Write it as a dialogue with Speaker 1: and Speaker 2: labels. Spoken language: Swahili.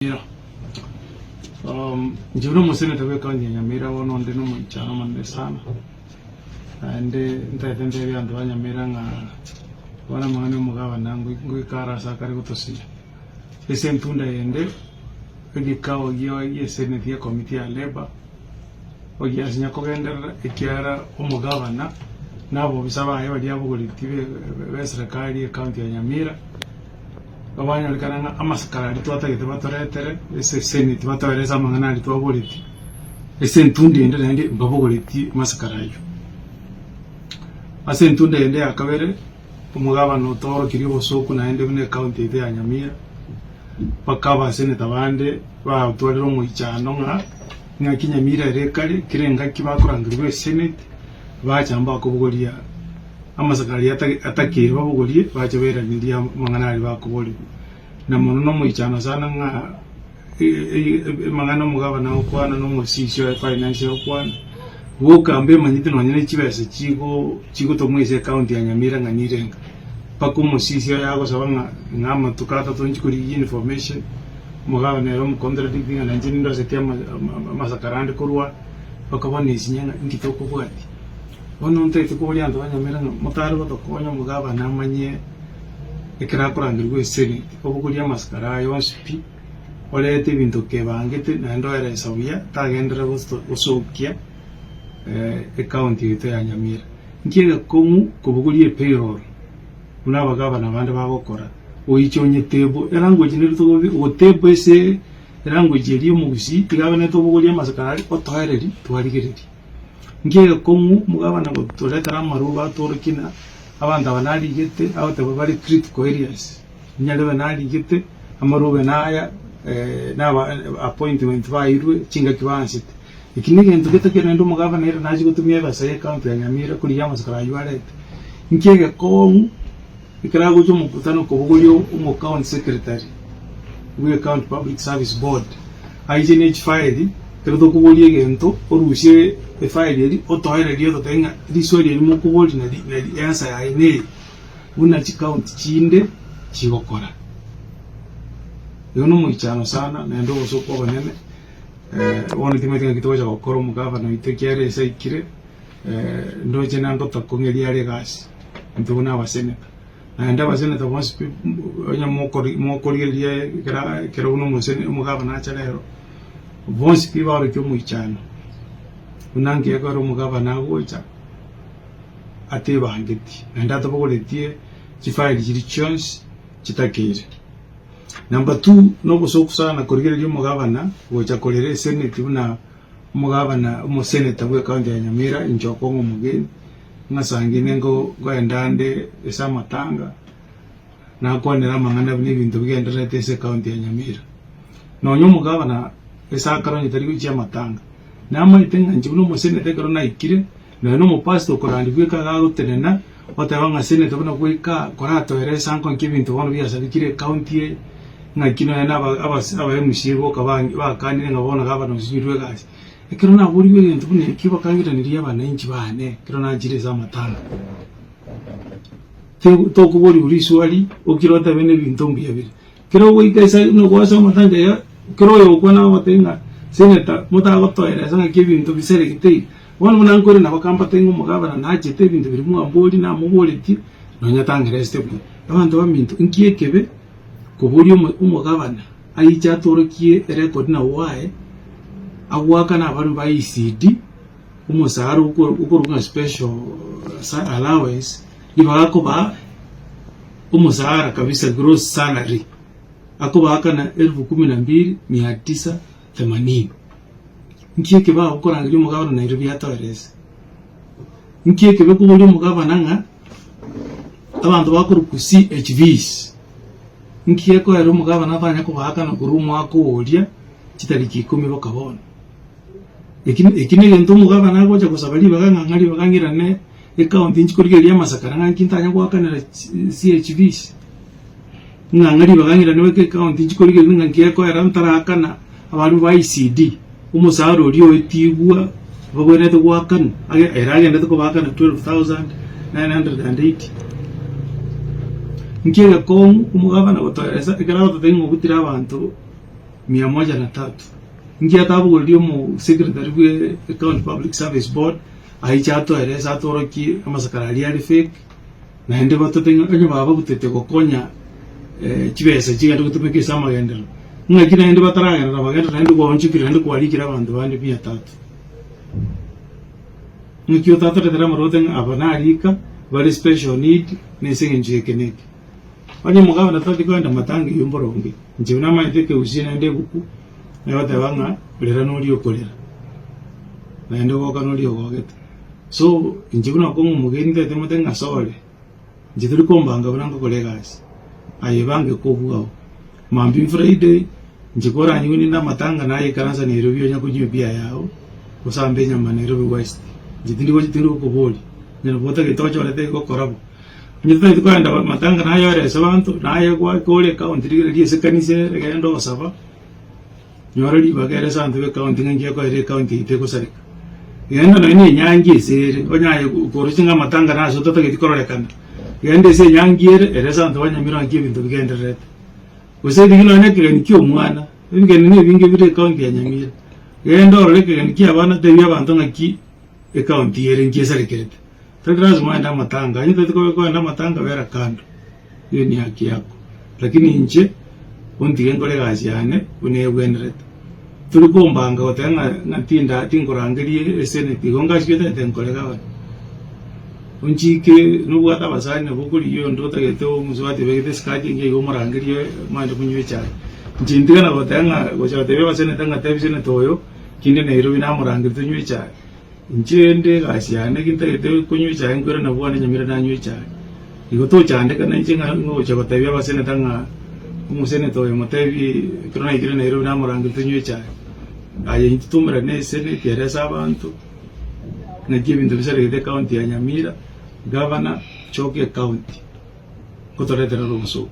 Speaker 1: Yeah. Jibno musene tabe kaunti ya Nyamira wono ndino mchana mande sana. Ande ntaitende bya ndo Nyamira nga wana mwana mugaba nangu ngikara sakari kutosi. Ese ntunda yende ngikawo ye senate ya committee ya labor. Ogi asinya kogenda ikiara umugabana nabo bisaba ayo bali abugolitive beserikali ya kaunti ya Nyamira. Abanya likananga amaskara litwata gite batoretere ese senate batoereza mangana litwa boliti ese ntundi ende ndi babogoliti maskara yo ase ntundi ende akabere umugaba no toro kiribo soku na ende bune county ya Nyamira bakaba senate bande ba twarero mu icyano nga Kinyamira rekare kirenga kibakurangirwe senate bachamba kubugolia amasakari atakiri babugoliye bacebera ndiya mangana bakuboli na mono no muichana sana nga mangana mugaba na okwana no musisho financial okwana wokambe manyite no nyine kibese chigo to mwese county ya Nyamira nga nirenga pako musisho yago sabanga ngama tukata tonchi kuri information mugaba ne rom contradicting na njini ndo setema masakarande kurwa bakabone isinyanga ngitoko bwati ono ntete ko lyando Nyamira mutari batokonya mugaba namanye ekira kurangirwe senate obukulia maskara yonspi olete bintu kebangete nando era sabuya tagendera usokia account yetu ya Nyamira nkiga komu kubukulie payroll una bagaba nabandi bagokora oyichonye tebo language nirito go tebo ese language eri mugusi tigabane to bukulia maskara otohereri twarigiriri ngiye komu mugaba na gutoleta maruba torikina abanda banali gete abate bari critical areas nyale banali gete amaruba naya appointment bairwe chinga kibansit ikinige ntugete kendo mugaba nere naji gutumye basaye county ya Nyamira kuri yamasakara yuarete ngiye komu ikirago cyo mukutano ko bugulyo umu county secretary we county public service board IGNH file kedo ko boliye gento orushe file yeri otohere dio tenga disori mu ko boli na di answer ya ine una chi count chinde chigokora yono mu ichano sana na ndo so ko banene wona timetinga kitoja gokoro mugaba no itekiare saikire ndo jena ndo takongeri yale gasi ntuna basene na nda basene to must onya mo kori ye kera uno musene mugaba na chalero bonsi piba ro mu ichano unange yakaro mugaba nagocha ateba hangeti nda to boletie chifile chiri chance chitakire number 2 no bosokusa na korigere lyo mugaba na gocha kolere senate una mugaba na mu senate bwe county ya Nyamira injoko ngo mugeni nasangine ngo endande esa matanga na konera mangana bini bintu bigendera tese county ya Nyamira no nyo mugaba na esa karonye tari kuchia matanga nama itenga njibuno musene tekero na ikire no mo pasto korandi bweka gago tenena otabanga sene tobona kweka korato ere sanko nkibintu bono bya sabikire county na kino yana aba mushibo kabangi bakani ngabona gaba no sirwe gasi ekero na buri bintu bune kiba kangira niriya bana inchi bane kero na jire za matanga to kubori uri swali okirota bene bintu mbiyabire kero wikaisa no kwasa matanga ya kero yo kwana matenga seneta mutago toera sanga kibintu bisere gitei wona munankore na bakamba tengo mugaba na jete bintu biri mu amboli na muboleti no nyatangire stable abantu bamintu nkiye kebe kuburi umugabana ayicha torokie record na wae agwaka na abantu ba ECD umusaro uko special allowance ibako ba umusara kabisa gross salary akubaka na 12,980 nkieke ba ukora ngiri mugabana na Nairobi yatoereza nkieke be kubuli mugabana nga abantu bakuru ku CHVs nkieko ero mugabana abanya kubaka na gurumu akoolya kitariki 10 bakabona ekine lento mugabana agocha kusabali bagangangari bagangirane account inchikorigeria masakara ngankintanya kwakanira CHVs ngangari bagangirane weke account inchikorigeria ngankieko era ntarakana abantu ba ECD umusaro rio etigwa bagwene to kwakan era agenda to kubaka na 12,980 nkiega ko umugabana gotoreza ikara gotengo gutira abantu 103 ngia tabu goldio mu secretary we account public service board aichato eresa toroki amasakarali ali fake na ende batotenga kanyo baba butete kokonya kibese kigenda kutumika sama gendero ngakina ende bataraga na bagenda ende kwa onchikira ende kwa alikira abantu bandi 300 ngikyo tata tetera maroten abana alika bali special need nesinge njekeneke bani mugaba na tati kwenda matangi yumboronge njibuna maiteke usina ende buku nayote banga kulera noli okolera na ende boka noli ogogeta so njibuna ko mugende temotenga sole njituri kombanga bananga kolegas ayebange ko buawo mambi Friday njikora nyuni na matanga naye karanza Nairobi nya kujibia yao kusambe nya Nairobi West jitindi ko boli nyo bota ke tocho lete ko korabo nyita ito kwenda matanga nayo re sabantu naye kwa kole county ri sekanise regendo saba nyorali bagere santu be county ngiye ko re county ite ko sare yenda no ni nyangi sere onyaye ko rusinga matanga naso toto ke korole kana yende se nyangiere ere santu wanyamira ngiye bintu bigendere use digino ne kire ni kyo mwana bingene ne binge bire county ya nyamira yenda oreke ni kia bana te bya bantu ngaki account yere ngiye sare kirete tadras mwenda matanga nyita tiko kwenda matanga vera kando hiyo ni haki yako lakini nje undi ngole gazi yane unebwenere tulikombanga otenga natinda tingorangerie senate gonga shikete tenkole gawa unjike nubwata basane bukuri yo ndota geto muzwati begete skaje nge gomorangerie mande kunywe cyane njindiga na otenga gocha tebe basane tanga tebisene toyo kinde Nairobi na murangire tunywe cyane njende gasiyane kintete kunywe cyane ngora na bwana nyamira na nywe cyane igoto cyane kana njinga ngocha batebya basane tanga umusene toyo motebi kirona igire Nairobi na murangire tunywe cyane aye ntumira nesene keresa abantu nagiye bintu bisare county ya Nyamira governor choke county kotoretera ruso